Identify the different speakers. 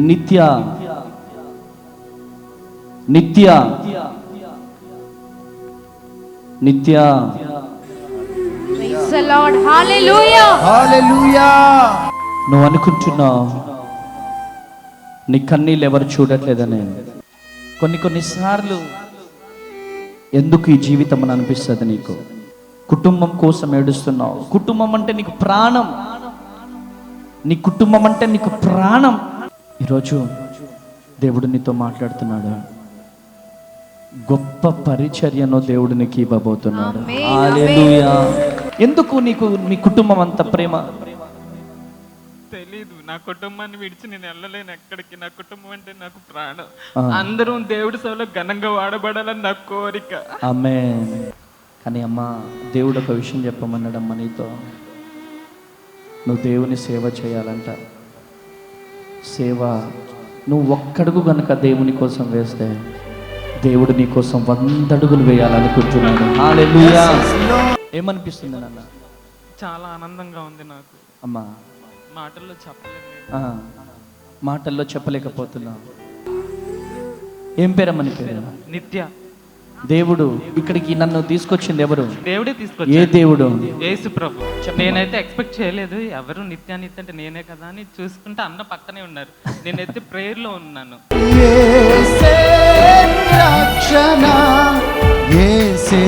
Speaker 1: నిత్య నిత్య నిత్య.
Speaker 2: Praise the Lord. Hallelujah.
Speaker 3: హల్లెలూయా.
Speaker 1: నువ్వు అనుకుంటున్నావు నీ కన్నీళ్ళు ఎవరు చూడట్లేదని. కొన్నిసార్లు ఎందుకు ఈ జీవితం అని అనిపిస్తుంది నీకు. కుటుంబం కోసం ఏడుస్తున్నావు. కుటుంబం అంటే నీకు ప్రాణం. నీ కుటుంబం అంటే నీకు ప్రాణం. ఈరోజు దేవుడు నీతో మాట్లాడుతున్నాడు. గొప్ప పరిచర్యను దేవుడు నీకు ఇవ్వబోతున్నాడు. హల్లెలూయా. ఎందుకు నీకు నీ కుటుంబం అంత ప్రేమ?
Speaker 4: తెలీదు. నా కుటుంబాన్ని విడిచి నేను వెళ్ళలేను ఎక్కడికి. నా కుటుంబం అంటే నాకు ప్రాణం. అందరూ దేవుడి సేవలో ఘనంగా వాడబడాలని నా కోరిక.
Speaker 1: ఆమేన్. కానీ అమ్మా, దేవుడు ఒక విషయం చెప్పమన్నాడమ్మా నీతో. నువ్వు దేవుని సేవ చేయాలంట. సేవ నువ్వు ఒక్కడుగు గనుక దేవుని కోసం వేస్తే దేవుడు నీ కోసం 100 అడుగులు వేయాలనుకుంటున్నాడు. హల్లెలూయా. ఏమనిపిస్తుంది నాన్న?
Speaker 4: చాలా ఆనందంగా ఉంది నాకు.
Speaker 1: అమ్మా,
Speaker 4: మాటల్లో చెప్పలేదు.
Speaker 1: మాటల్లో చెప్పలేకపోతున్నా. ఏం పేరమ్మా నీ పేరు?
Speaker 4: నిత్య.
Speaker 1: దేవుడు ఇక్కడికి నన్ను తీసుకొచ్చింది ఎవరు?
Speaker 4: దేవుడే
Speaker 1: ఏ
Speaker 4: తీసుకొచ్చాడు.
Speaker 1: దేవుడు?
Speaker 4: యేసు ప్రభు. నేనైతే ఎక్స్పెక్ట్ చేయలేదు. ఎవరు నిత్యానిత్య అంటే నేనే కదా అని చూసుకుంటే అన్న పక్కనే ఉన్నారు. నేనైతే ప్రేయర్ లో ఉన్నాను.
Speaker 3: యేసే రక్షణ, యేసే